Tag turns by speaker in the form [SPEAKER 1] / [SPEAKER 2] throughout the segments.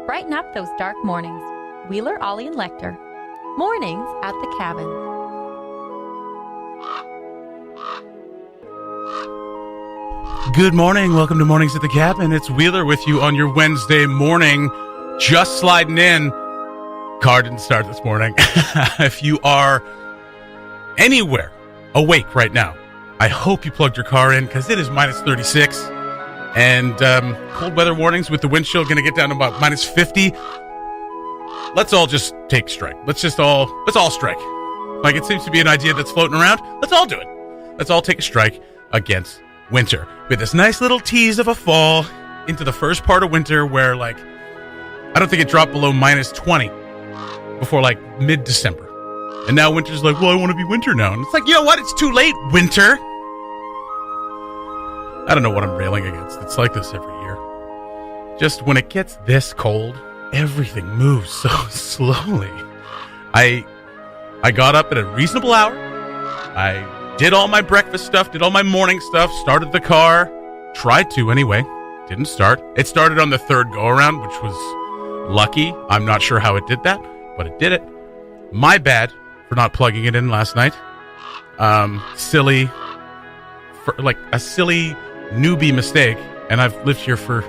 [SPEAKER 1] Brighten up those dark mornings. Wheeler, Ollie, and Lekter. Mornings at the Cabin.
[SPEAKER 2] Good morning. Welcome to Mornings at the Cabin. It's Wheeler with you on your Wednesday morning. Just sliding in. Car didn't start this morning. If you are anywhere awake right now, I hope you plugged your car in because it is minus 36. And cold weather warnings with the wind chill going to get down to about minus 50. Let's all just take strike. Let's all strike. Like, it seems to be an idea that's floating around. Let's all do it. Let's all take a strike against winter with this nice little tease of a fall into the first part of winter where, like, I don't think it dropped below minus 20 before, like, mid-December. And now winter's like, well, I want to be winter now. And it's like, you know what? It's too late, winter. I don't know what I'm railing against. It's like this every year. Just when it gets this cold, everything moves so slowly. I got up at a reasonable hour. I did all my breakfast stuff, did all my morning stuff, started the car. Tried to anyway. Didn't start. It started on the third go-around, which was lucky. I'm not sure how it did that, but it did it. My bad for not plugging it in last night. Silly newbie mistake, and I've lived here for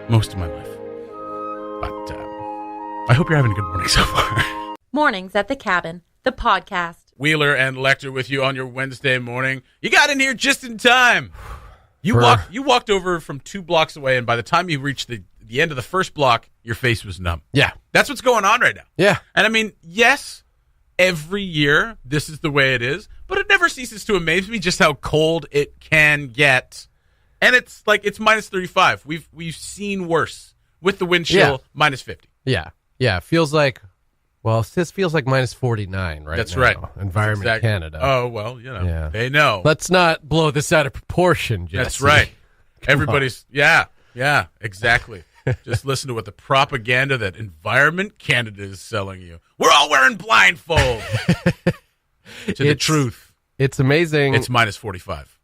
[SPEAKER 2] most of my life. But I hope you're having a good morning so far.
[SPEAKER 1] Mornings at the Cabin, the podcast.
[SPEAKER 2] Wheeler and Lekter with you on your Wednesday morning. You got in here just in time. You walked over from 2 blocks away, and by the time you reached the end of the first block, your face was numb.
[SPEAKER 3] Yeah.
[SPEAKER 2] That's what's going on right now.
[SPEAKER 3] Yeah.
[SPEAKER 2] And I mean, yes, every year this is the way it is, but it never ceases to amaze me just how cold it can get. And it's like, it's minus 35. We've seen worse with the wind chill, minus 50.
[SPEAKER 3] Yeah. Yeah. Feels like, well, this feels like minus 49 right
[SPEAKER 2] That's
[SPEAKER 3] now.
[SPEAKER 2] right.
[SPEAKER 3] Environment
[SPEAKER 2] That's exactly.
[SPEAKER 3] Canada.
[SPEAKER 2] Oh, well, you know, they know.
[SPEAKER 3] Let's not blow this out of proportion, Jesse.
[SPEAKER 2] That's right. Everybody's, yeah, exactly. Just listen to what the propaganda that Environment Canada is selling you. We're all wearing blindfolds. The truth.
[SPEAKER 3] It's amazing.
[SPEAKER 2] It's minus 45.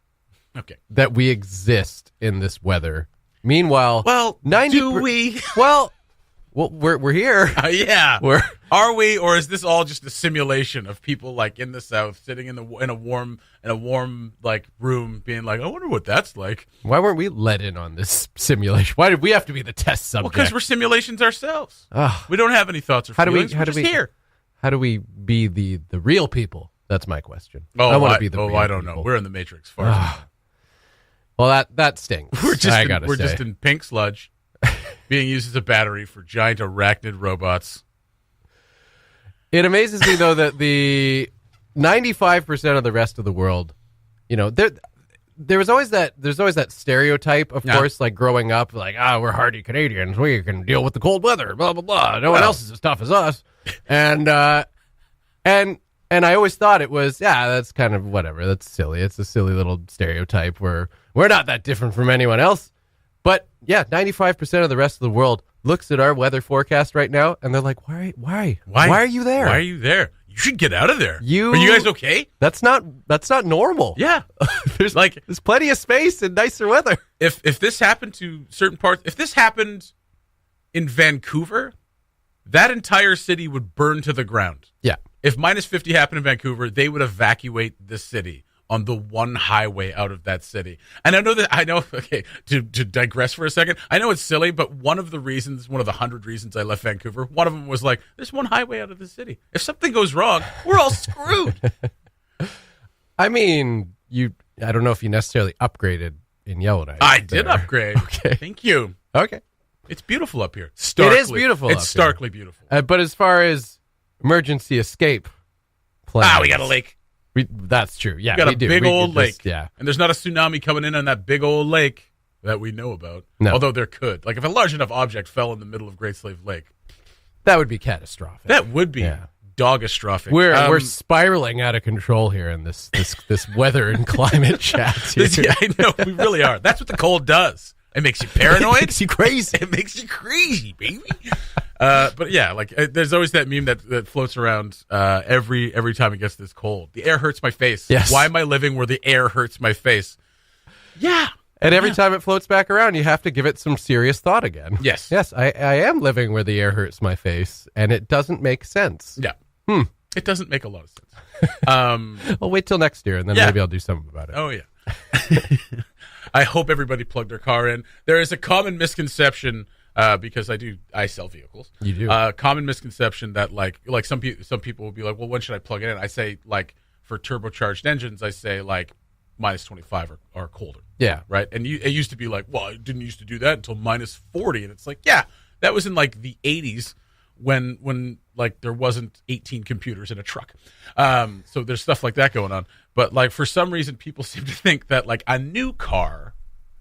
[SPEAKER 2] Okay.
[SPEAKER 3] That we exist in this weather. Meanwhile,
[SPEAKER 2] do we?
[SPEAKER 3] Well, we're here.
[SPEAKER 2] Yeah. Are we, or is this all just a simulation of people like in the South sitting in a warm like room, being like, I wonder what that's like?
[SPEAKER 3] Why weren't we let in on this simulation? Why did we have to be the test subject?
[SPEAKER 2] Well, because we're simulations ourselves. We don't have any thoughts or feelings. We're just here.
[SPEAKER 3] How do we be the real people? That's my question.
[SPEAKER 2] I want to be the real people. I don't know. We're in the Matrix.
[SPEAKER 3] Well, that stinks.
[SPEAKER 2] We're just in pink sludge being used as a battery for giant arachnid robots.
[SPEAKER 3] It amazes me, though, that the 95% of the rest of the world, you know, there's always that stereotype, of course, like growing up, like, we're hardy Canadians, we can deal with the cold weather, blah, blah, blah. No one else is as tough as us. And I always thought it was, that's kind of whatever. That's silly. It's a silly little stereotype where we're not that different from anyone else. But, 95% of the rest of the world looks at our weather forecast right now, and they're like, why are you there?
[SPEAKER 2] Why are you there? You should get out of there. Are you guys okay?
[SPEAKER 3] That's not normal.
[SPEAKER 2] Yeah.
[SPEAKER 3] There's plenty of space and nicer weather.
[SPEAKER 2] If this happened to certain parts, if this happened in Vancouver, that entire city would burn to the ground.
[SPEAKER 3] Yeah.
[SPEAKER 2] If minus 50 happened in Vancouver, they would evacuate the city on the one highway out of that city. And to digress for a second, I know it's silly, but one of the 100 reasons I left Vancouver, one of them was like, there's one highway out of the city. If something goes wrong, we're all screwed.
[SPEAKER 3] I mean, I don't know if you necessarily upgraded in Yellowknife.
[SPEAKER 2] I did upgrade.
[SPEAKER 3] Okay.
[SPEAKER 2] Thank you.
[SPEAKER 3] Okay.
[SPEAKER 2] It's beautiful up here.
[SPEAKER 3] It is beautiful.
[SPEAKER 2] It's starkly beautiful.
[SPEAKER 3] But as far as emergency escape plans,
[SPEAKER 2] we got a lake.
[SPEAKER 3] That's true. Yeah,
[SPEAKER 2] we got a big old lake.
[SPEAKER 3] Yeah.
[SPEAKER 2] And there's not a tsunami coming in on that big old lake that we know about.
[SPEAKER 3] No.
[SPEAKER 2] Although there could. Like, if a large enough object fell in the middle of Great Slave Lake.
[SPEAKER 3] That would be catastrophic.
[SPEAKER 2] That would be dogastrophic.
[SPEAKER 3] We're spiraling out of control here in this weather and climate chat.
[SPEAKER 2] I know. We really are. That's what the cold does. It makes you paranoid.
[SPEAKER 3] It makes you crazy.
[SPEAKER 2] It makes you crazy, baby. But yeah, like there's always that meme that floats around every time it gets this cold. The air hurts my face.
[SPEAKER 3] Yes.
[SPEAKER 2] Why am I living where the air hurts my face? Yeah.
[SPEAKER 3] And every time it floats back around, you have to give it some serious thought again.
[SPEAKER 2] Yes.
[SPEAKER 3] Yes, I am living where the air hurts my face, and it doesn't make sense.
[SPEAKER 2] Yeah. It doesn't make a lot of sense.
[SPEAKER 3] I'll wait till next year, and then maybe I'll do something about it.
[SPEAKER 2] Oh, yeah. I hope everybody plugged their car in. There is a common misconception, because I sell vehicles.
[SPEAKER 3] You do.
[SPEAKER 2] Common misconception that like some people will be like, well, when should I plug it in? I say, like, for turbocharged engines, I say like minus 25 or colder.
[SPEAKER 3] Yeah.
[SPEAKER 2] Right. And it used to be like, well, I didn't used to do that until minus 40. And it's like, yeah, that was in like the 80s when like there wasn't 18 computers in a truck. So there's stuff like that going on. But like for some reason, people seem to think that like a new car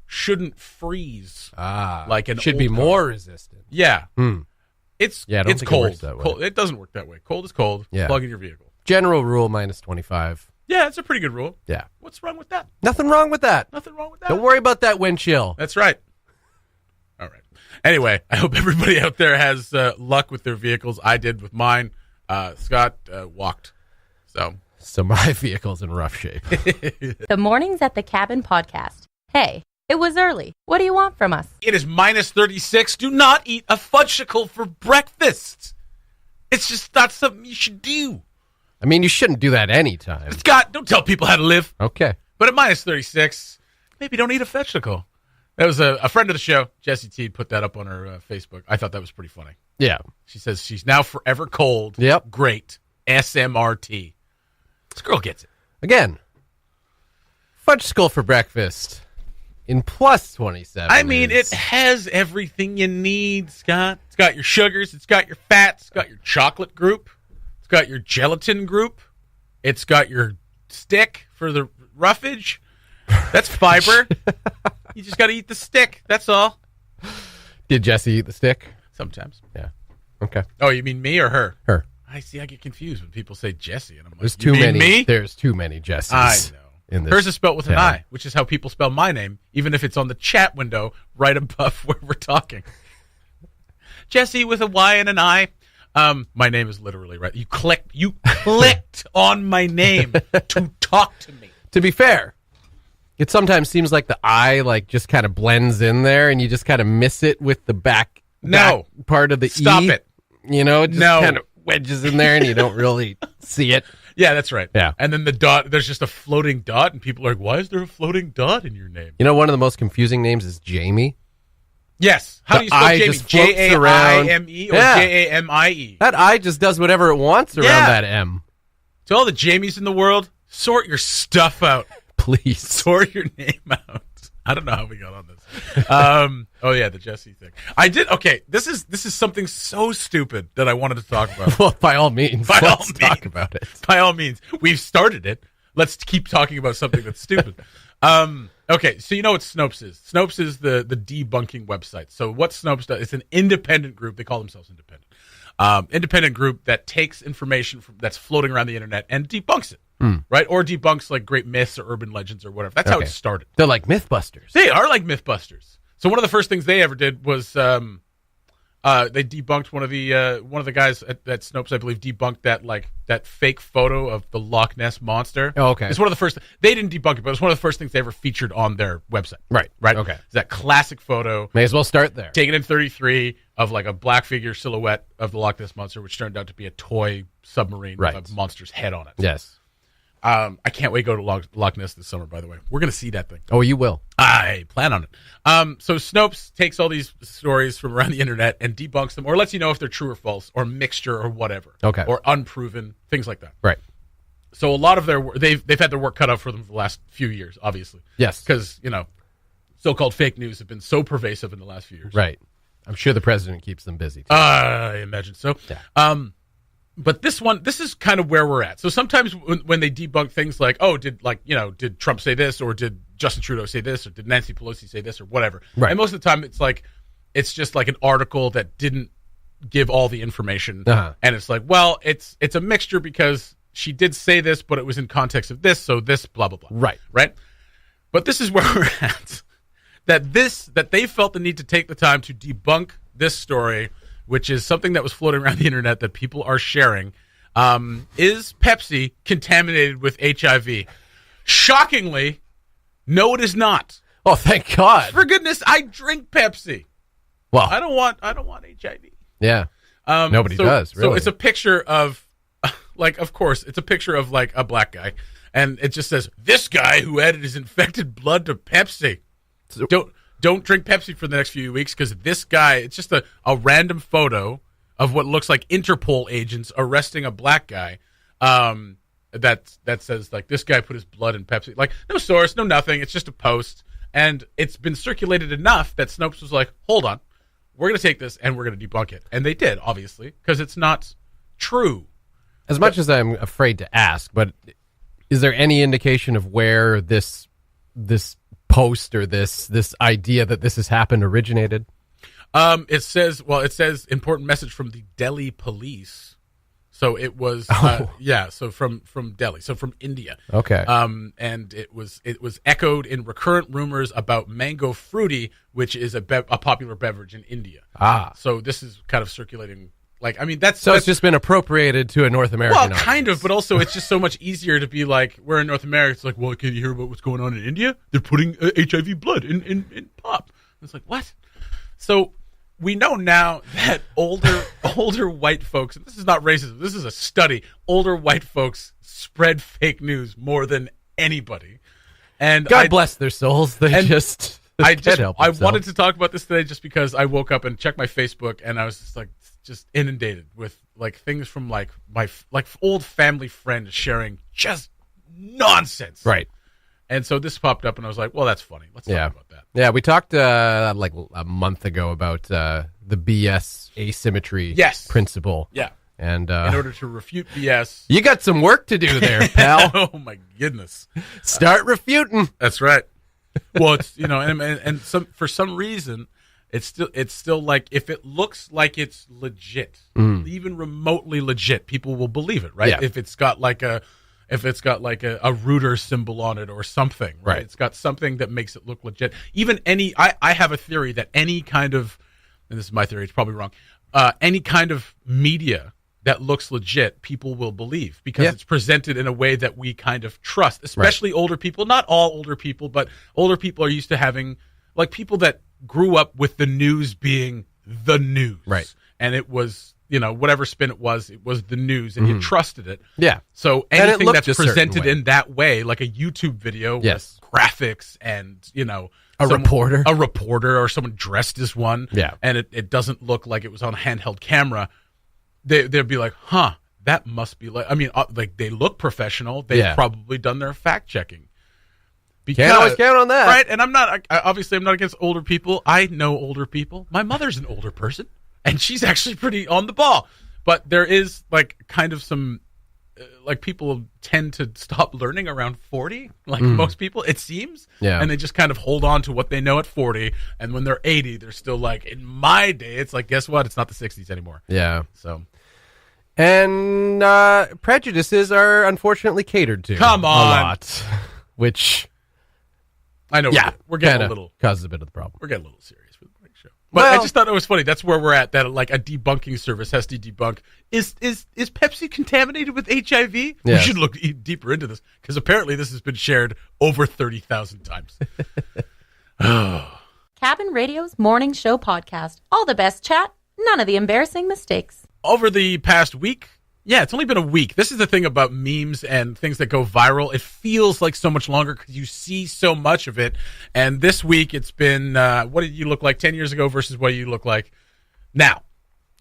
[SPEAKER 2] shouldn't freeze. Like an
[SPEAKER 3] should
[SPEAKER 2] old
[SPEAKER 3] be
[SPEAKER 2] car.
[SPEAKER 3] more resistant.
[SPEAKER 2] Yeah.
[SPEAKER 3] Yeah, I don't
[SPEAKER 2] it's
[SPEAKER 3] think
[SPEAKER 2] cold.
[SPEAKER 3] it works that way.
[SPEAKER 2] Cold. It doesn't work that way. Cold is cold.
[SPEAKER 3] Yeah.
[SPEAKER 2] Plug in your vehicle.
[SPEAKER 3] General rule, minus 25.
[SPEAKER 2] Yeah, it's a pretty good rule.
[SPEAKER 3] Yeah.
[SPEAKER 2] What's wrong with that?
[SPEAKER 3] Nothing wrong with that.
[SPEAKER 2] Nothing wrong with that.
[SPEAKER 3] Don't worry about that wind chill.
[SPEAKER 2] That's right. All right. Anyway, I hope everybody out there has luck with their vehicles. I did with mine. Scott walked.
[SPEAKER 3] So my vehicle's in rough shape.
[SPEAKER 1] The Mornings at the Cabin podcast. Hey, it was early. What do you want from us?
[SPEAKER 2] It is minus 36. Do not eat a fudgesicle for breakfast. It's just not something you should do.
[SPEAKER 3] I mean, you shouldn't do that anytime.
[SPEAKER 2] Scott, don't tell people how to live.
[SPEAKER 3] Okay.
[SPEAKER 2] But at minus 36, maybe don't eat a fudgesicle. That was a friend of the show, Jessie T, put that up on her Facebook. I thought that was pretty funny.
[SPEAKER 3] Yeah.
[SPEAKER 2] She says she's now forever cold.
[SPEAKER 3] Yep.
[SPEAKER 2] Great. SMRT. This girl gets it.
[SPEAKER 3] Again, fudge skull for breakfast in plus 27.
[SPEAKER 2] I mean, it has everything you need, Scott. It's got your sugars. It's got your fats. It's got your chocolate group. It's got your gelatin group. It's got your stick for the roughage. That's fiber. You just got to eat the stick. That's all.
[SPEAKER 3] Did Jesse eat the stick?
[SPEAKER 2] Sometimes.
[SPEAKER 3] Yeah. Okay.
[SPEAKER 2] Oh, you mean me or her?
[SPEAKER 3] Her.
[SPEAKER 2] I see. I get confused when people say Jesse, and I'm like,
[SPEAKER 3] There's
[SPEAKER 2] you
[SPEAKER 3] too
[SPEAKER 2] mean
[SPEAKER 3] many.
[SPEAKER 2] Me?
[SPEAKER 3] There's too many Jessies.
[SPEAKER 2] I know.
[SPEAKER 3] In this
[SPEAKER 2] Hers is spelled with an
[SPEAKER 3] town.
[SPEAKER 2] I, which is how people spell my name, even if it's on the chat window right above where we're talking. Jesse with a Y and an I. My name is literally right. You clicked on my name to talk to me.
[SPEAKER 3] To be fair, it sometimes seems like the I like just kind of blends in there, and you just kind of miss it with the back part of the
[SPEAKER 2] Stop
[SPEAKER 3] E.
[SPEAKER 2] it.
[SPEAKER 3] You know, it just
[SPEAKER 2] No.
[SPEAKER 3] kind of wedges in there, and you don't really see it.
[SPEAKER 2] Yeah, that's right.
[SPEAKER 3] Yeah.
[SPEAKER 2] And then the dot, there's just a floating dot, and people are like, why is there a floating dot in your name?
[SPEAKER 3] You know, one of the most confusing names is Jamie.
[SPEAKER 2] Yes. How
[SPEAKER 3] The
[SPEAKER 2] do you spell
[SPEAKER 3] I
[SPEAKER 2] Jamie?
[SPEAKER 3] just floats around.
[SPEAKER 2] Jaime or
[SPEAKER 3] Yeah.
[SPEAKER 2] Jamie?
[SPEAKER 3] That I just does whatever it wants around
[SPEAKER 2] Yeah.
[SPEAKER 3] that M.
[SPEAKER 2] To all the Jamies in the world, sort your stuff out.
[SPEAKER 3] Please.
[SPEAKER 2] Sort your name out. I don't know how we got on this. Oh yeah, the Jesse thing. I did. Okay, this is something so stupid that I wanted to talk about.
[SPEAKER 3] Well, by all means,
[SPEAKER 2] By all
[SPEAKER 3] let's talk
[SPEAKER 2] means.
[SPEAKER 3] about it.
[SPEAKER 2] By all means, we've started it. Let's keep talking about something that's stupid. Okay, so you know what Snopes is. Snopes is the debunking website. So what Snopes does, it's an independent group. They call themselves independent. Independent group that takes information that's floating around the internet and debunks it, right? Or debunks like great myths or urban legends or whatever. That's how it started.
[SPEAKER 3] They're like Mythbusters.
[SPEAKER 2] They are like Mythbusters. So one of the first things they ever did was they debunked one of the guys at Snopes, I believe, debunked that fake photo of the Loch Ness monster.
[SPEAKER 3] Oh, okay.
[SPEAKER 2] It's one of the first. They didn't debunk it, but it's one of the first things they ever featured on their website.
[SPEAKER 3] Right.
[SPEAKER 2] Right.
[SPEAKER 3] Okay.
[SPEAKER 2] It's that classic photo
[SPEAKER 3] May as well start there.
[SPEAKER 2] taken in 33 of like a black figure silhouette of the Loch Ness monster, which turned out to be a toy submarine
[SPEAKER 3] Right.
[SPEAKER 2] with a monster's head on it.
[SPEAKER 3] Yes.
[SPEAKER 2] I can't wait to go to Loch Ness this summer. By the way, we're gonna see that thing.
[SPEAKER 3] Oh, you will.
[SPEAKER 2] I plan on it. So Snopes takes all these stories from around the internet and debunks them, or lets you know if they're true or false, or mixture, or whatever.
[SPEAKER 3] Okay.
[SPEAKER 2] Or unproven, things like that.
[SPEAKER 3] Right.
[SPEAKER 2] So a lot of they've had their work cut out for them for the last few years, obviously.
[SPEAKER 3] Yes.
[SPEAKER 2] Because so-called fake news have been so pervasive in the last few years.
[SPEAKER 3] Right. I'm sure the president keeps them busy, too.
[SPEAKER 2] I imagine so.
[SPEAKER 3] Yeah.
[SPEAKER 2] But this is kind of where we're at. So sometimes when they debunk things like, oh, did Trump say this, or did Justin Trudeau say this, or did Nancy Pelosi say this, or whatever.
[SPEAKER 3] Right.
[SPEAKER 2] And most of the time it's just like an article that didn't give all the information.
[SPEAKER 3] Uh-huh.
[SPEAKER 2] And it's like, well, it's a mixture because she did say this, but it was in context of this, so this, blah, blah, blah.
[SPEAKER 3] Right.
[SPEAKER 2] Right? But this is where we're at. That they felt the need to take the time to debunk this story, which is something that was floating around the internet that people are sharing. Is Pepsi contaminated with HIV? Shockingly, no, it is not.
[SPEAKER 3] Oh, thank God.
[SPEAKER 2] For goodness, I drink Pepsi.
[SPEAKER 3] Well,
[SPEAKER 2] I don't want HIV.
[SPEAKER 3] yeah. Nobody does, really.
[SPEAKER 2] So it's a picture of, like, of course, it's a picture of, like, a black guy. And it just says, this guy who added his infected blood to Pepsi. So, don't drink Pepsi for the next few weeks because this guy, it's just a random photo of what looks like Interpol agents arresting a black guy. That says, like, this guy put his blood in Pepsi. Like, no source, no nothing. It's just a post. And it's been circulated enough that Snopes was like, hold on. We're going to take this and we're going to debunk it. And they did, obviously, because it's not true.
[SPEAKER 3] As much as I'm afraid to ask, but is there any indication of where this post or this idea that this has happened originated?
[SPEAKER 2] It says important message from the Delhi police. So it was, so from Delhi, so from India.
[SPEAKER 3] Okay.
[SPEAKER 2] And it was echoed in recurrent rumors about mango fruity, which is a popular beverage in India. So this is kind of circulating. Like, I mean, that's
[SPEAKER 3] it's just been appropriated to a North American audience.
[SPEAKER 2] Kind of, but also it's just so much easier to be like, we're in North America. It's like, well, can you hear about what's going on in India? They're putting HIV blood in pop. It's like, what? So we know now that older white folks, and this is not racism, this is a study, older white folks spread fake news more than anybody. And
[SPEAKER 3] God bless their souls. I
[SPEAKER 2] wanted to talk about this today just because I woke up and checked my Facebook and I was just inundated with like things from like my old family friends sharing just nonsense.
[SPEAKER 3] Right.
[SPEAKER 2] And so this popped up and I was like, well, that's funny. Let's talk about that.
[SPEAKER 3] Yeah, we talked like a month ago about the BS asymmetry principle.
[SPEAKER 2] Yeah.
[SPEAKER 3] And
[SPEAKER 2] in order to refute BS.
[SPEAKER 3] You got some work to do there, pal.
[SPEAKER 2] Oh, my goodness.
[SPEAKER 3] Start refuting.
[SPEAKER 2] That's right. Well, it's, and for some reason, it's still like, if it looks like it's legit, even remotely legit, people will believe it, right? Yeah. If it's got like a Reuter symbol on it or something, right? It's got something that makes it look legit. Even I have a theory that any kind of, and this is my theory, it's probably wrong, any kind of media that looks legit, people will believe because it's presented in a way that we kind of trust, especially older people. Not all older people, but older people are used to having, like, people that grew up with the news being the news.
[SPEAKER 3] Right.
[SPEAKER 2] And it was, whatever spin it was the news, and you trusted it.
[SPEAKER 3] Yeah.
[SPEAKER 2] So anything that's presented in that way, like a YouTube video with graphics and,
[SPEAKER 3] a
[SPEAKER 2] reporter or someone dressed as one, and it doesn't look like it was on a handheld camera, they'd be like, huh, that must be like, I mean, like, they look professional. They've probably done their fact checking.
[SPEAKER 3] Can't always count on that.
[SPEAKER 2] Right, and I'm not against older people. I know older people. My mother's an older person, and she's actually pretty on the ball. But there is, like, kind of some, like, people tend to stop learning around 40, like most people, it seems.
[SPEAKER 3] Yeah.
[SPEAKER 2] And they just kind of hold on to what they know at 40, and when they're 80, they're still like, in my day, it's like, guess what? It's not the 60s anymore.
[SPEAKER 3] Yeah.
[SPEAKER 2] So.
[SPEAKER 3] And prejudices are unfortunately catered to.
[SPEAKER 2] Come on.
[SPEAKER 3] A lot. Which...
[SPEAKER 2] I know we're getting a little
[SPEAKER 3] causes a bit of the problem.
[SPEAKER 2] We're getting a little serious with the morning show, but I just thought it was funny. That's where we're at. That like a debunking service has to debunk. Is Pepsi contaminated with HIV? Yes. We should look deeper into this because apparently this has been shared over 30,000 times.
[SPEAKER 1] Cabin Radio's morning show podcast. All the best chat, none of the embarrassing mistakes.
[SPEAKER 2] Over the past week. Yeah, it's only been a week. This is the thing about memes and things that go viral. It feels like so much longer because you see so much of it. And this week, it's been, what did you look like 10 years ago versus what you look like now?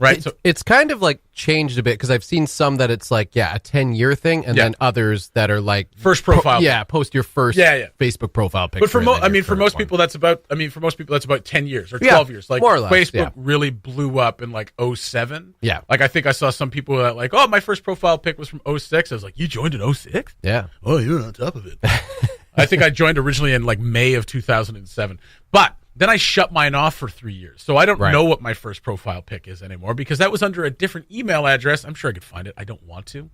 [SPEAKER 2] Right?
[SPEAKER 3] It's kind of like changed a bit because I've seen some that it's like, a 10-year thing, and then others that are like
[SPEAKER 2] first profile.
[SPEAKER 3] Post your first Facebook profile picture.
[SPEAKER 2] But for most people that's about 10 years or 12 years. Like
[SPEAKER 3] more or less,
[SPEAKER 2] Facebook really blew up in like 07.
[SPEAKER 3] Yeah.
[SPEAKER 2] Like I think I saw some people that like, oh, my first profile pic was from 06. I was like, you joined in 06?
[SPEAKER 3] Yeah.
[SPEAKER 2] Oh, you're on top of it. I think I joined originally in like May of 2007. But then I shut mine off for 3 years. So I don't know what my first profile pic is anymore because that was under a different email address. I'm sure I could find it. I don't want to.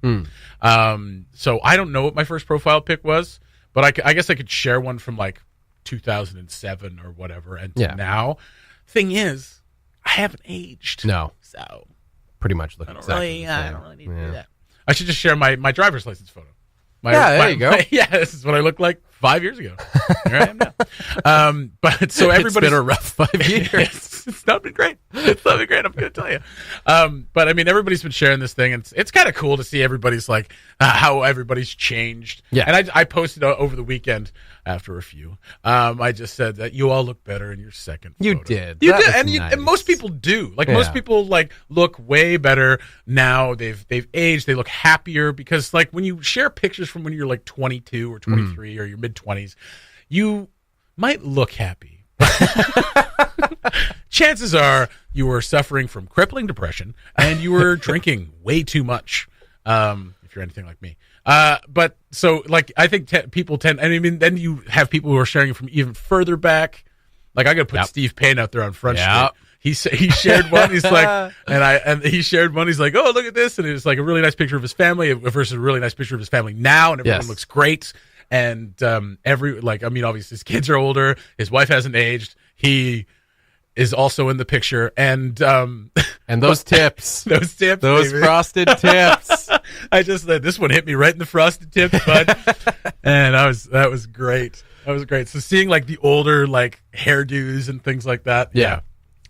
[SPEAKER 2] So I don't know what my first profile pic was, but I guess I could share one from like 2007 or whatever. And now, thing is, I haven't aged.
[SPEAKER 3] No.
[SPEAKER 2] So
[SPEAKER 3] pretty much look exactly
[SPEAKER 2] I don't really need to do that. I should just share my driver's license photo.
[SPEAKER 3] There you go.
[SPEAKER 2] This is what I look like 5 years ago. Here I am now. But so everybody's
[SPEAKER 3] It's been a rough 5 years.
[SPEAKER 2] It's not been great. It's not been great. I'm going to tell you. But I mean, everybody's been sharing this thing, and it's kind of cool to see everybody's like how everybody's changed.
[SPEAKER 3] Yeah.
[SPEAKER 2] And I posted over the weekend after a few. I just said that you all look better in your second photo.
[SPEAKER 3] You did.
[SPEAKER 2] You
[SPEAKER 3] That
[SPEAKER 2] did,
[SPEAKER 3] was
[SPEAKER 2] and,
[SPEAKER 3] nice.
[SPEAKER 2] and most people do. Like
[SPEAKER 3] Yeah.
[SPEAKER 2] most people like look way better now. They've aged. They look happier because like when you share pictures from when you're like 22 or 23 or your mid 20s, you might look happy. Chances are you were suffering from crippling depression and you were drinking way too much. If you're anything like me. But so like I think people tend. I mean, then you have people who are sharing it from even further back. Like I got to put Steve Payne out there on Front Street. He shared one. He's like, and he shared one. He's like, oh, look at this, and it's like a really nice picture of his family versus a really nice picture of his family now, and everyone looks great. And obviously his kids are older. His wife hasn't aged. He is also in the picture, and
[SPEAKER 3] those tips,
[SPEAKER 2] those baby.
[SPEAKER 3] frosted tips.
[SPEAKER 2] I just this one hit me right in the frosted tips, bud, and that was great. That was great. So seeing like the older like hairdos and things like that,
[SPEAKER 3] yeah.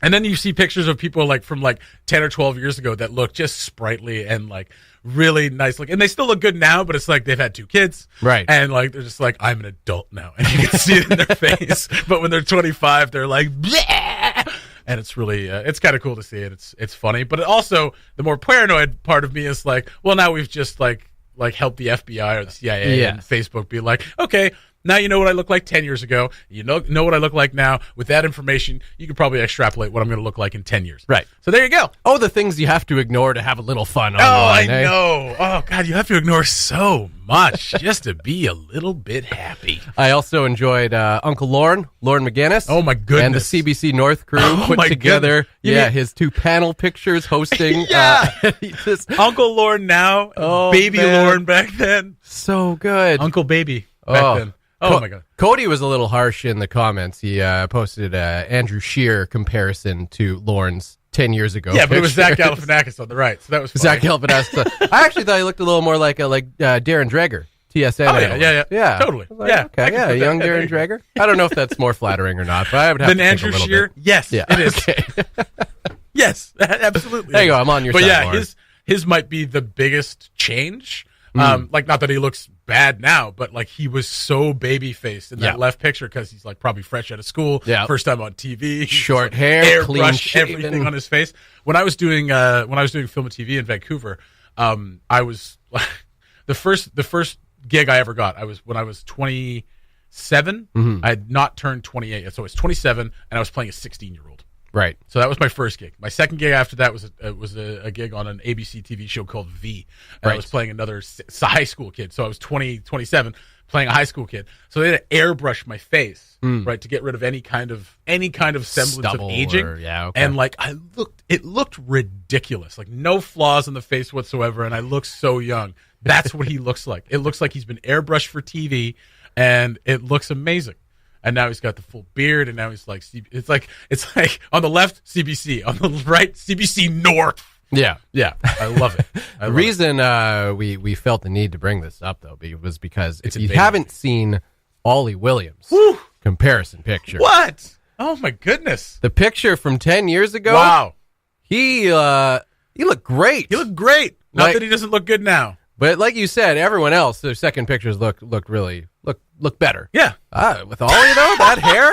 [SPEAKER 2] And then you see pictures of people like from like 10 or 12 years ago that look just sprightly and like really nice look. And they still look good now, but it's like they've had 2 kids.
[SPEAKER 3] Right.
[SPEAKER 2] And like they're just like, I'm an adult now. And you can see it in their face. But when they're 25, they're like, bleh! And it's really, it's kind of cool to see it. It's funny. But it also, the more paranoid part of me is like, well, now we've just like helped the FBI or the CIA and Facebook be like, okay, now you know what I look like 10 years ago. You know what I look like now. With that information, you can probably extrapolate what I'm going to look like in 10 years.
[SPEAKER 3] Right.
[SPEAKER 2] So there you go.
[SPEAKER 3] Oh, the things you have to ignore to have a little fun
[SPEAKER 2] Oh,
[SPEAKER 3] online.
[SPEAKER 2] I know. Oh, God, you have to ignore so much just to be a little bit happy.
[SPEAKER 3] I also enjoyed Uncle Lorne McGinnis.
[SPEAKER 2] Oh, my goodness.
[SPEAKER 3] And the CBC North crew put together his 2 panel pictures hosting.
[SPEAKER 2] Uncle Lorne now, Baby Lorne back then.
[SPEAKER 3] So good.
[SPEAKER 2] Uncle Baby back then. Oh, my God.
[SPEAKER 3] Cody was a little harsh in the comments. He posted Andrew Scheer comparison to Lorne's 10 years ago.
[SPEAKER 2] Yeah, but it was Zach Galifianakis on the right, so that was funny.
[SPEAKER 3] Zach Galifianakis. I actually thought he looked a little more like Darren Dreger, TSN.
[SPEAKER 2] Oh, yeah. Totally.
[SPEAKER 3] Like, okay, young Darren Dreger. I don't know if that's more flattering or not, but I would have to think a little
[SPEAKER 2] Andrew Scheer?
[SPEAKER 3] bit.
[SPEAKER 2] Yes,
[SPEAKER 3] yeah,
[SPEAKER 2] it is.
[SPEAKER 3] Okay.
[SPEAKER 2] Yes, absolutely.
[SPEAKER 3] There you go. I'm on your side.
[SPEAKER 2] But yeah,
[SPEAKER 3] Lauren.
[SPEAKER 2] his might be the biggest change. Like, not that he looks bad now, but like he was so baby faced in that left picture because he's like probably fresh out of school, first time on TV,
[SPEAKER 3] short hair, clean shaven,
[SPEAKER 2] everything on his face. When I was doing film and TV in Vancouver, I was the first gig I ever got. When I was 27. I had not turned 28 yet, so I was 27, and I was playing a 16-year-old.
[SPEAKER 3] Right.
[SPEAKER 2] So that was my first gig. My second gig after that was a gig on an ABC TV show called V. And I was playing another high school kid. So I was 27 playing a high school kid. So they had to airbrush my face, right, to get rid of any kind of semblance
[SPEAKER 3] Stubble
[SPEAKER 2] of aging. And like it looked ridiculous. Like no flaws in the face whatsoever, and I looked so young. That's what he looks like. It looks like he's been airbrushed for TV, and it looks amazing. And now he's got the full beard, and now he's like, it's like on the left, CBC, on the right, CBC North.
[SPEAKER 3] Yeah.
[SPEAKER 2] I love it.
[SPEAKER 3] The reason we felt the need to bring this up, though, was because if you
[SPEAKER 2] amazing.
[SPEAKER 3] haven't seen Ollie Williams comparison picture.
[SPEAKER 2] What? Oh, my goodness.
[SPEAKER 3] The picture from 10 years ago.
[SPEAKER 2] Wow.
[SPEAKER 3] He looked great.
[SPEAKER 2] He looked great. Not that he doesn't look good now.
[SPEAKER 3] But like you said, everyone else, their second pictures look better.
[SPEAKER 2] Yeah.
[SPEAKER 3] With Ollie, though, that hair?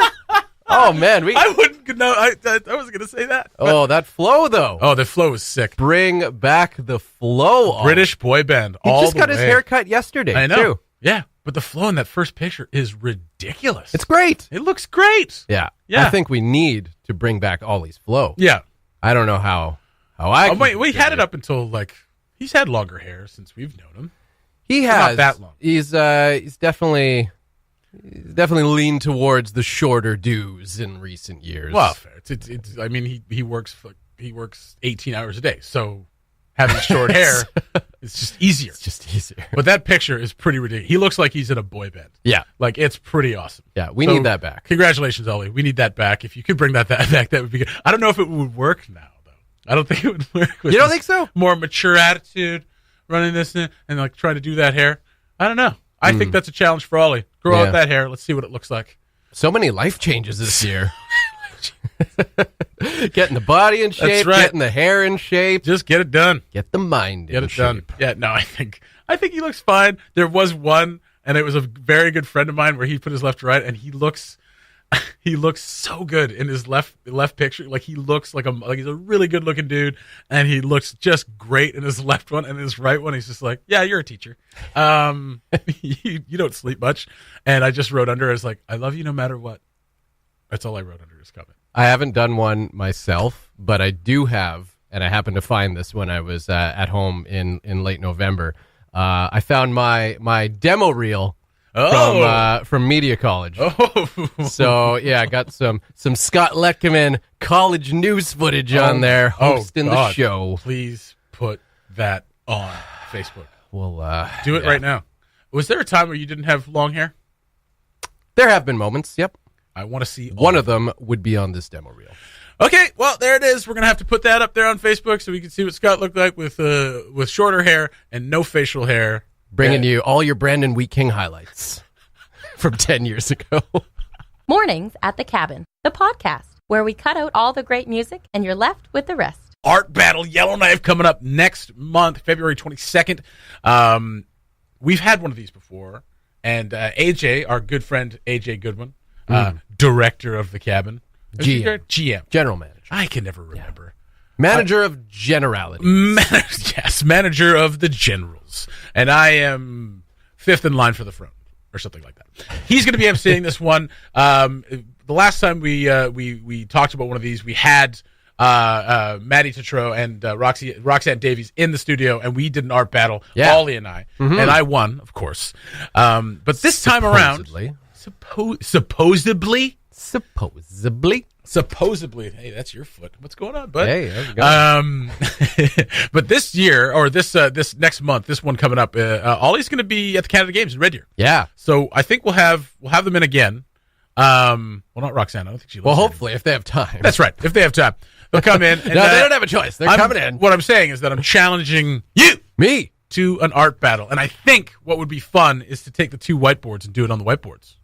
[SPEAKER 3] Oh, man.
[SPEAKER 2] I wouldn't know. I wasn't going to say that.
[SPEAKER 3] Oh, that flow, though.
[SPEAKER 2] Oh, the flow was sick.
[SPEAKER 3] Bring back the flow.
[SPEAKER 2] British boy band.
[SPEAKER 3] He just got his hair cut yesterday,
[SPEAKER 2] I know.
[SPEAKER 3] too.
[SPEAKER 2] Yeah. But the flow in that first picture is ridiculous.
[SPEAKER 3] It's great.
[SPEAKER 2] It looks great.
[SPEAKER 3] Yeah.
[SPEAKER 2] Yeah.
[SPEAKER 3] I think we need to bring back Ollie's flow.
[SPEAKER 2] Yeah.
[SPEAKER 3] I don't know how
[SPEAKER 2] we had it up until like he's had longer hair since we've known him.
[SPEAKER 3] He has.
[SPEAKER 2] Not that long.
[SPEAKER 3] He's definitely leaned towards the shorter dues in recent years.
[SPEAKER 2] Well, fair. It's I mean he works 18 hours a day, so having short hair it's just easier.
[SPEAKER 3] It's just easier.
[SPEAKER 2] But that picture is pretty ridiculous. He looks like he's in a boy band.
[SPEAKER 3] Yeah.
[SPEAKER 2] Like it's pretty awesome.
[SPEAKER 3] Yeah, we need that back.
[SPEAKER 2] Congratulations, Ollie. We need that back. If you could bring that back, that would be good. I don't know if it would work now, though. I don't think it would work with
[SPEAKER 3] You don't think so?
[SPEAKER 2] More mature attitude, running this and like trying to do that hair. I don't know. I think that's a challenge for Ollie. Grow out that hair. Let's see what it looks like.
[SPEAKER 3] So many life changes this year. Getting the body in shape,
[SPEAKER 2] right.
[SPEAKER 3] getting the hair in shape.
[SPEAKER 2] Just get it done.
[SPEAKER 3] Get the mind
[SPEAKER 2] Get
[SPEAKER 3] in
[SPEAKER 2] it
[SPEAKER 3] shape.
[SPEAKER 2] done. Yeah, no, I think he looks fine. There was one, and it was a very good friend of mine where he put his left to right, and he looks so good in his left picture. Like he looks like he's a really good looking dude, and he looks just great in his left one, and his right one he's just like, yeah, you're a teacher. You don't sleep much. And I just wrote under as like, I love you no matter what. That's all I wrote under his comment.
[SPEAKER 3] I haven't done one myself, but I do have, and I happened to find this when I was at home in late November. I found my demo reel from Media College.
[SPEAKER 2] Oh.
[SPEAKER 3] So, yeah, I got some Scott Leckerman college news footage on there hosting the show.
[SPEAKER 2] Please put that on Facebook.
[SPEAKER 3] We'll
[SPEAKER 2] do it right now. Was there a time where you didn't have long hair?
[SPEAKER 3] There have been moments, yep.
[SPEAKER 2] I want to see
[SPEAKER 3] one of them would be on this demo reel.
[SPEAKER 2] Okay, well, there it is. We're going to have to put that up there on Facebook so we can see what Scott looked like with shorter hair and no facial hair.
[SPEAKER 3] Bringing you all your Brandon Wheat King highlights from 10 years ago.
[SPEAKER 1] Mornings at the Cabin, the podcast, where we cut out all the great music and you're left with the rest.
[SPEAKER 2] Art Battle Yellowknife coming up next month, February 22nd. We've had one of these before, and AJ, our good friend AJ Goodwin, director of the Cabin. GM.
[SPEAKER 3] General manager.
[SPEAKER 2] I can never remember.
[SPEAKER 3] Manager of generality.
[SPEAKER 2] Yes, manager of the generals. And I am fifth in line for the throne, or something like that. He's going to be emceeing this one. The last time we talked about one of these, we had Maddie Tetreault and Roxanne Davies in the studio, and we did an art battle, Ollie and I. Mm-hmm. And I won, of course. But this time around... Supposedly. Hey, that's your foot. What's going on, bud?
[SPEAKER 3] Hey, how's it going?
[SPEAKER 2] But this year, or this next month, this one coming up, Ollie's going to be at the Canada Games in Red Deer.
[SPEAKER 3] Yeah.
[SPEAKER 2] So I think we'll have them in again. Well, not Roxanne. I don't think she.
[SPEAKER 3] Well, hopefully, if they have time.
[SPEAKER 2] That's right. If they have time, they'll come in. And,
[SPEAKER 3] no, they don't have a choice. They're coming in.
[SPEAKER 2] What I'm saying is that I'm challenging me, to an art battle, and I think what would be fun is to take the two whiteboards and do it on the whiteboards.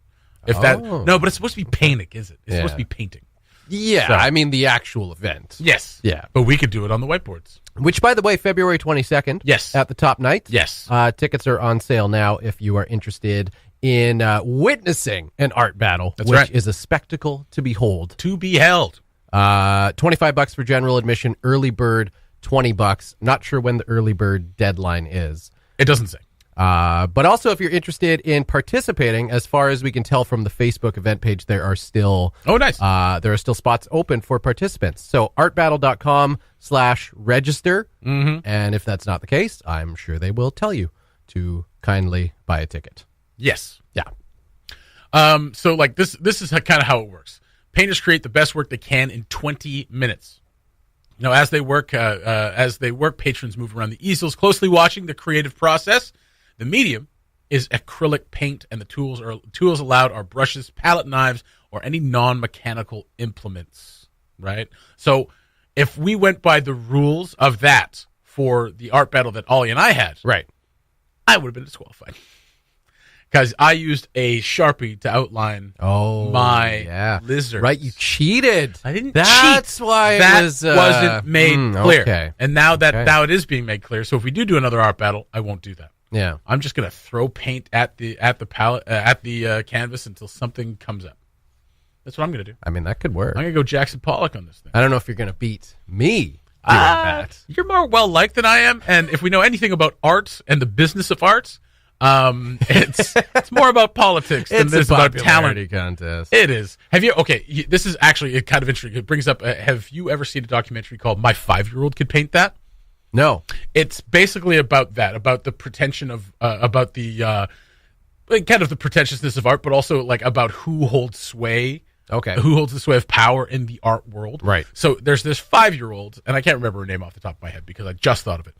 [SPEAKER 2] No, but it's supposed to be painting, is it? It's supposed to be painting.
[SPEAKER 3] Yeah, so, I mean the actual event.
[SPEAKER 2] Yes.
[SPEAKER 3] Yeah.
[SPEAKER 2] But we could do it on the whiteboards.
[SPEAKER 3] Which, by the way, February 22nd.
[SPEAKER 2] Yes.
[SPEAKER 3] At the Top Night.
[SPEAKER 2] Yes.
[SPEAKER 3] Tickets are on sale now if you are interested in witnessing an art battle,
[SPEAKER 2] which
[SPEAKER 3] is a spectacle to behold.
[SPEAKER 2] To be held.
[SPEAKER 3] $25 for general admission, early bird, $20. Not sure when the early bird deadline is.
[SPEAKER 2] It doesn't say.
[SPEAKER 3] But also, if you're interested in participating, as far as we can tell from the Facebook event page, there are still there are still spots open for participants. So artbattle.com/register.
[SPEAKER 2] Mm-hmm.
[SPEAKER 3] And if that's not the case, I'm sure they will tell you to kindly buy a ticket.
[SPEAKER 2] Yes.
[SPEAKER 3] Yeah.
[SPEAKER 2] So like this is kind of how it works. Painters create the best work they can in 20 minutes. You know, as they work, patrons move around the easels, closely watching the creative process. The medium is acrylic paint, and the tools allowed are brushes, palette knives, or any non-mechanical implements, right? So if we went by the rules of that for the art battle that Ollie and I had,
[SPEAKER 3] right,
[SPEAKER 2] I would have been disqualified. Because I used a Sharpie to outline my lizard.
[SPEAKER 3] Right, you cheated.
[SPEAKER 2] I didn't cheat.
[SPEAKER 3] That's why
[SPEAKER 2] that
[SPEAKER 3] wasn't
[SPEAKER 2] made clear.
[SPEAKER 3] Okay.
[SPEAKER 2] And now it is being made clear. So if we do another art battle, I won't do that.
[SPEAKER 3] Yeah,
[SPEAKER 2] I'm just gonna throw paint at the palette canvas until something comes up. That's what I'm gonna do.
[SPEAKER 3] I mean, that could work.
[SPEAKER 2] I'm gonna go Jackson Pollock on this thing.
[SPEAKER 3] I don't know if you're gonna beat me doing that.
[SPEAKER 2] You're more well liked than I am, and if we know anything about art and the business of art, it's more about politics than it is about talent.
[SPEAKER 3] Contest.
[SPEAKER 2] It is. Have you? Okay, this is actually kind of interesting. It brings up. Have you ever seen a documentary called "My 5-Year-Old Could Paint That"?
[SPEAKER 3] No.
[SPEAKER 2] It's basically about that, about the pretension of, about the, kind of the pretentiousness of art, but also like about who holds sway.
[SPEAKER 3] Okay.
[SPEAKER 2] Who holds the sway of power in the art world.
[SPEAKER 3] Right.
[SPEAKER 2] So there's this 5-year-old, and I can't remember her name off the top of my head because I just thought of it,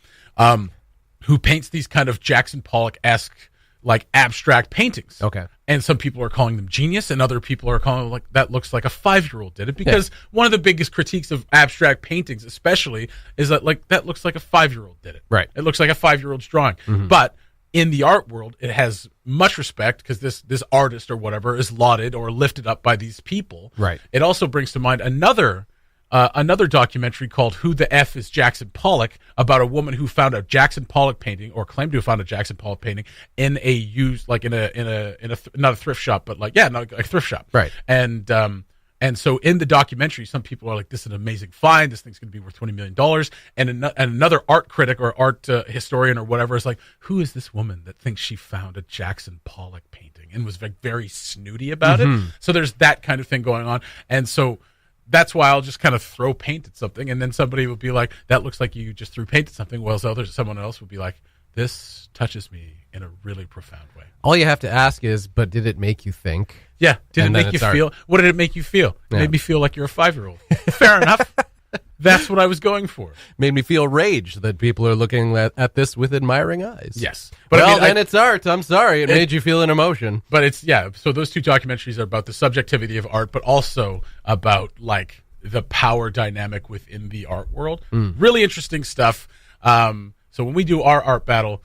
[SPEAKER 2] who paints these kind of Jackson Pollock-esque, like abstract paintings.
[SPEAKER 3] Okay.
[SPEAKER 2] And some people are calling them genius, and other people are calling like that looks like a 5-year-old did it. Because one of the biggest critiques of abstract paintings, especially, is that like that looks like a 5-year-old did it.
[SPEAKER 3] Right.
[SPEAKER 2] It looks like a 5-year-old's drawing.
[SPEAKER 3] Mm-hmm.
[SPEAKER 2] But in the art world, it has much respect because this artist or whatever is lauded or lifted up by these people.
[SPEAKER 3] Right.
[SPEAKER 2] It also brings to mind another documentary called "Who the F is Jackson Pollock?" about a woman who found a Jackson Pollock painting, or claimed to have found a Jackson Pollock painting in a used, like not a thrift shop, but like a thrift shop.
[SPEAKER 3] Right.
[SPEAKER 2] And so in the documentary, some people are like, "This is an amazing find. This thing's going to be worth $20 million." And another art critic or art historian or whatever is like, "Who is this woman that thinks she found a Jackson Pollock painting?" and was like very snooty about it. So there's that kind of thing going on, and so that's why I'll just kind of throw paint at something, and then somebody will be like, "That looks like you just threw paint at something." While someone else will be like, "This touches me in a really profound way."
[SPEAKER 3] All you have to ask is, but did it make you think?
[SPEAKER 2] Yeah. Did it
[SPEAKER 3] And
[SPEAKER 2] make
[SPEAKER 3] then
[SPEAKER 2] you
[SPEAKER 3] it's art.
[SPEAKER 2] feel? What did it make you feel? It made me feel like you're a 5-year-old. Fair enough. That's what I was going for.
[SPEAKER 3] Made me feel rage that people are looking at this with admiring eyes.
[SPEAKER 2] Yes. But
[SPEAKER 3] Well,
[SPEAKER 2] I mean,
[SPEAKER 3] then it's art. I'm sorry. It made you feel an emotion.
[SPEAKER 2] But it's, yeah. So those two documentaries are about the subjectivity of art, but also about like the power dynamic within the art world. Really interesting stuff. So when we do our art battle,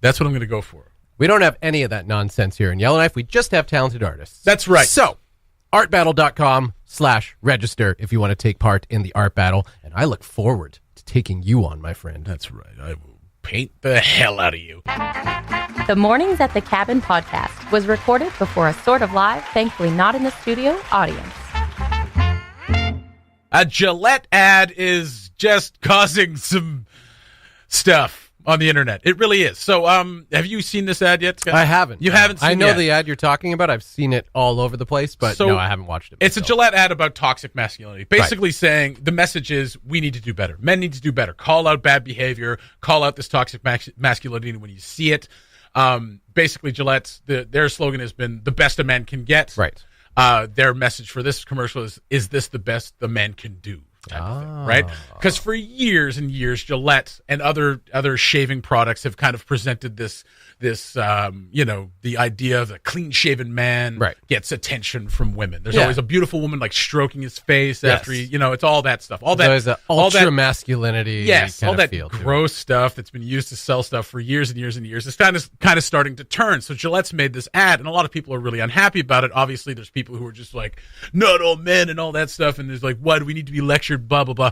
[SPEAKER 2] that's what I'm going to go for.
[SPEAKER 3] We don't have any of that nonsense here in Yellowknife. We just have talented artists.
[SPEAKER 2] That's right.
[SPEAKER 3] So, artbattle.com/register if you want to take part in the art battle. And I look forward to taking you on, my friend.
[SPEAKER 2] That's right. I will paint the hell out of you.
[SPEAKER 1] The Mornings at the Cabin podcast was recorded before a sort of live, thankfully not in the studio, audience.
[SPEAKER 2] A Gillette ad is just causing some stuff on the internet. It really is. So, have you seen this ad yet, Scott?
[SPEAKER 3] I haven't.
[SPEAKER 2] You haven't seen
[SPEAKER 3] I know
[SPEAKER 2] it yet.
[SPEAKER 3] the ad you're talking about. I've seen it all over the place, but
[SPEAKER 2] So,
[SPEAKER 3] no, I haven't watched it.
[SPEAKER 2] It's a
[SPEAKER 3] myself.
[SPEAKER 2] Gillette ad about toxic masculinity. Basically saying the message is we need to do better. Men need to do better. Call out bad behavior. Call out this toxic masculinity when you see it. Basically, Gillette's, their slogan has been the best a man can get.
[SPEAKER 3] Right.
[SPEAKER 2] Their message for this commercial is this the best the man can do? Type of thing, right? Because for years and years, Gillette and other shaving products have kind of presented this the idea of a clean-shaven man gets attention from women. There's always a beautiful woman like stroking his face after he, it's all that stuff. All that,
[SPEAKER 3] There's an ultra masculinity.
[SPEAKER 2] yes,
[SPEAKER 3] kind
[SPEAKER 2] all
[SPEAKER 3] of
[SPEAKER 2] that
[SPEAKER 3] feel to it.
[SPEAKER 2] gross stuff that's been used to sell stuff for years and years and years. It's kind of starting to turn. So Gillette's made this ad, and a lot of people are really unhappy about it. Obviously, there's people who are just like, not all men and all that stuff, and there's like, why do we need to be lectured, blah, blah, blah.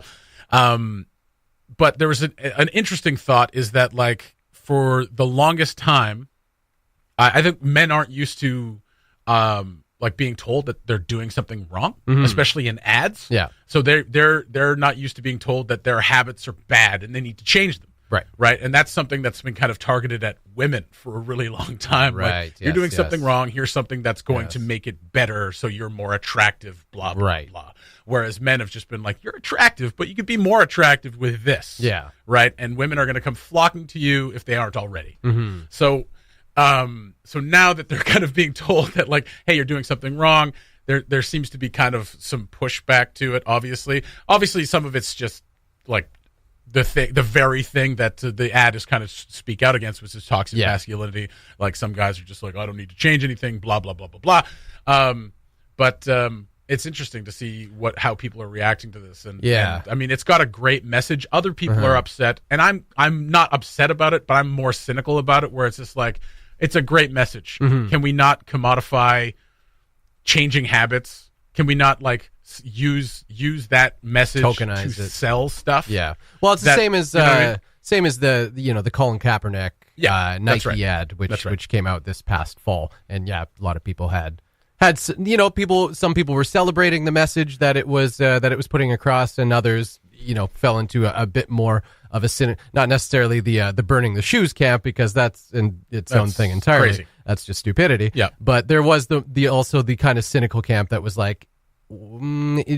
[SPEAKER 2] But there was an interesting thought is that, like, for the longest time, I think men aren't used to like being told that they're doing something wrong, especially in ads.
[SPEAKER 3] Yeah.
[SPEAKER 2] So they're not used to being told that their habits are bad and they need to change them. Right. And that's something that's been kind of targeted at women for a really long time.
[SPEAKER 3] Right.
[SPEAKER 2] Like, you're doing something wrong. Here's something that's going to make it better so you're more attractive, blah, blah, blah. Whereas men have just been like, you're attractive, but you could be more attractive with this.
[SPEAKER 3] Yeah.
[SPEAKER 2] Right. And women are going to come flocking to you if they aren't already. So now that they're kind of being told that, like, hey, you're doing something wrong, there seems to be kind of some pushback to it. Obviously, some of it's just like the very thing that the ad is kind of speak out against, which is toxic masculinity. Like, some guys are just like, I don't need to change anything, blah blah blah blah blah. But it's interesting to see how people are reacting to this. And I mean, it's got a great message. Other people are upset, and I'm not upset about it, but I'm more cynical about it, where it's just like, it's a great message. Can we not commodify changing habits? Can we not like use that message
[SPEAKER 3] Tokenize
[SPEAKER 2] to
[SPEAKER 3] it.
[SPEAKER 2] sell stuff?
[SPEAKER 3] Yeah. Well, it's the same as same as the Colin Kaepernick Nike ad, which came out this past fall, and a lot of people had some people were celebrating the message that it was putting across, and others fell into a bit more of a not necessarily the burning the shoes camp, because that's its own thing entirely.
[SPEAKER 2] Crazy.
[SPEAKER 3] That's just stupidity.
[SPEAKER 2] Yeah.
[SPEAKER 3] But there was also the kind of cynical camp that was like,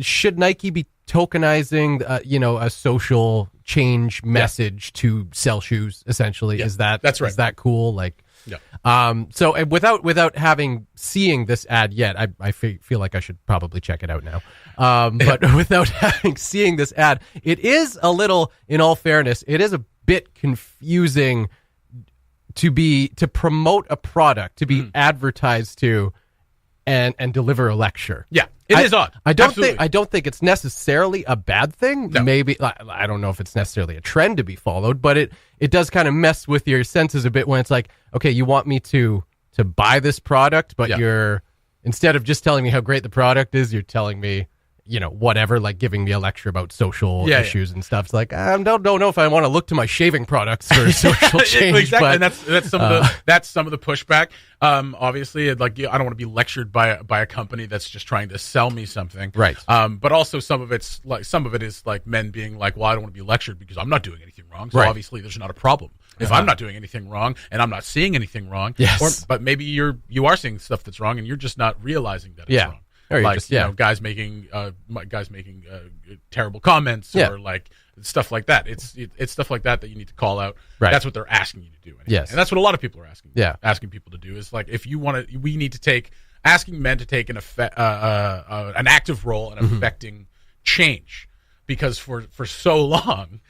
[SPEAKER 3] should Nike be tokenizing a social change message to sell shoes, essentially? That's right. Is that cool? Like, so without seeing this ad yet, I feel like I should probably check it out now. But without seeing this ad, it is a little, in all fairness, it is a bit confusing to promote a product, to be advertised to, and deliver a lecture.
[SPEAKER 2] Yeah, it is odd.
[SPEAKER 3] I don't
[SPEAKER 2] Absolutely.
[SPEAKER 3] think it's necessarily a bad thing.
[SPEAKER 2] No.
[SPEAKER 3] Maybe I don't know if it's necessarily a trend to be followed, but it does kind of mess with your senses a bit when it's like, okay, you want me to buy this product, but you're, instead of just telling me how great the product is, you're telling me, whatever, like giving me a lecture about social issues and stuff. It's like, I don't know if I want to look to my shaving products for social change.
[SPEAKER 2] Exactly,
[SPEAKER 3] but,
[SPEAKER 2] and that's some of the pushback. Obviously, like, I don't want to be lectured by a company that's just trying to sell me something,
[SPEAKER 3] right?
[SPEAKER 2] But also some of it is like men being like, well, I don't want to be lectured because I'm not doing anything wrong. So obviously, there's not a problem if I'm not doing anything wrong and I'm not seeing anything wrong.
[SPEAKER 3] Yes.
[SPEAKER 2] But maybe you are seeing stuff that's wrong and you're just not realizing that it's wrong.
[SPEAKER 3] Or
[SPEAKER 2] like
[SPEAKER 3] just,
[SPEAKER 2] guys making terrible comments or like stuff like that. It's stuff like that you need to call out.
[SPEAKER 3] Right.
[SPEAKER 2] That's what they're asking you to do. Anyway.
[SPEAKER 3] Yes,
[SPEAKER 2] and that's what a lot of people are asking.
[SPEAKER 3] Yeah,
[SPEAKER 2] asking people to do is like, if you want to, we need to asking men to take an active role in affecting change, because for so long,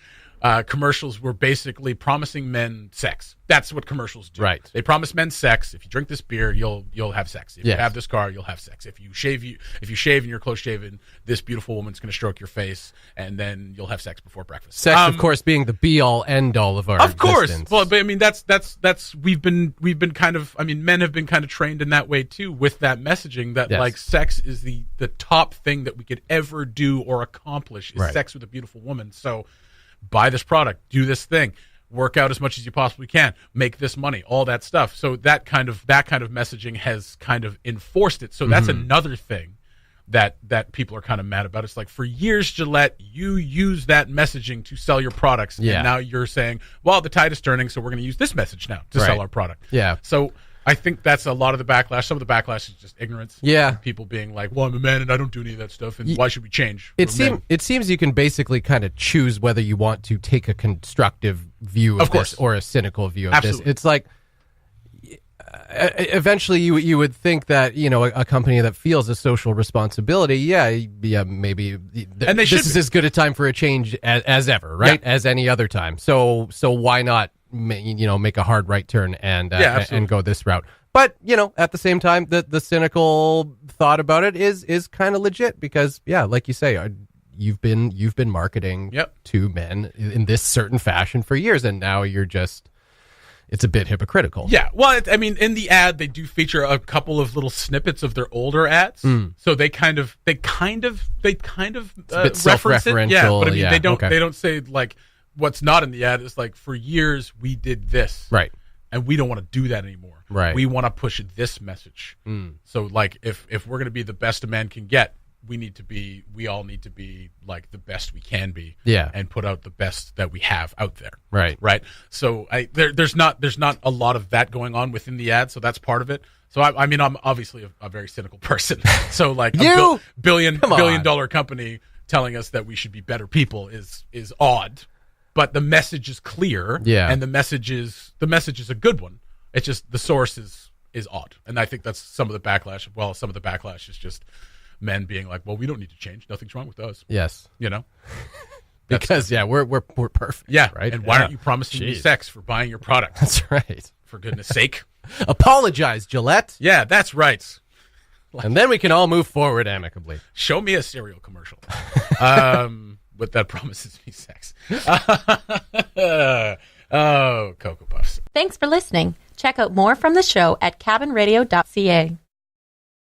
[SPEAKER 2] commercials were basically promising men sex. That's what commercials do.
[SPEAKER 3] Right.
[SPEAKER 2] They promise men sex. If you drink this beer, you'll have sex. If you have this car, you'll have sex. If you shave and you're close shaven, this beautiful woman's going to stroke your face, and then you'll have sex before breakfast.
[SPEAKER 3] Sex, of course, being the be all end all of our existence.
[SPEAKER 2] Well, but I mean that's we've been kind of, I mean, men have been kind of trained in that way too, with that messaging that like sex is the top thing that we could ever do or accomplish is sex with a beautiful woman. So buy this product, do this thing, work out as much as you possibly can, make this money, all that stuff. So that kind of messaging has kind of enforced it. So that's another thing that people are kind of mad about. It's like, for years, Gillette, you use that messaging to sell your products, and now you're saying, well, the tide is turning, so we're going to use this message now to sell our product. Yeah. So I think that's a lot of the backlash. Some of the backlash is just ignorance. Yeah. People being like, well, I'm a man and I don't do any of that stuff, and why should we change?
[SPEAKER 3] It seems you can basically kind of choose whether you want to take a constructive view of this or a cynical view of this. It's like, eventually you would think that, a company that feels a social responsibility, maybe
[SPEAKER 2] and this
[SPEAKER 3] is as good a time for a change as ever, right? Yeah. As any other time. So why not make a hard right turn and go this route? But at the same time, the cynical thought about it is kind of legit, because like you say, you've been marketing to men in this certain fashion for years, and now you're just, it's a bit hypocritical.
[SPEAKER 2] Yeah, well, I mean, in the ad, they do feature a couple of little snippets of their older ads, so they kind of reference it. Yeah, but I mean, they don't say like, what's not in the ad is like, for years we did this, right, and we don't want to do that anymore. Right, we want to push this message. So like, if we're going to be the best a man can get, we all need to be like the best we can be, and put out the best that we have out there. Right. So there's not a lot of that going on within the ad, so that's part of it. So I mean, I'm obviously a very cynical person. So like, a billion dollar company telling us that we should be better people is odd, but the message is clear, and the message is a good one. It's just the source is odd, and I think that's some of the backlash. Well, some of the backlash is just men being like, well, we don't need to change. Nothing's wrong with us. Yes.
[SPEAKER 3] Because we're perfect.
[SPEAKER 2] Yeah.
[SPEAKER 3] Right.
[SPEAKER 2] And why aren't you promising me sex for buying your product?
[SPEAKER 3] That's right.
[SPEAKER 2] For goodness sake.
[SPEAKER 3] Apologize, Gillette.
[SPEAKER 2] Yeah, that's right.
[SPEAKER 3] And then we can all move forward amicably.
[SPEAKER 2] Show me a cereal commercial. But that promises me sex. Oh, Cocoa Puffs.
[SPEAKER 1] Thanks for listening. Check out more from the show at cabinradio.ca.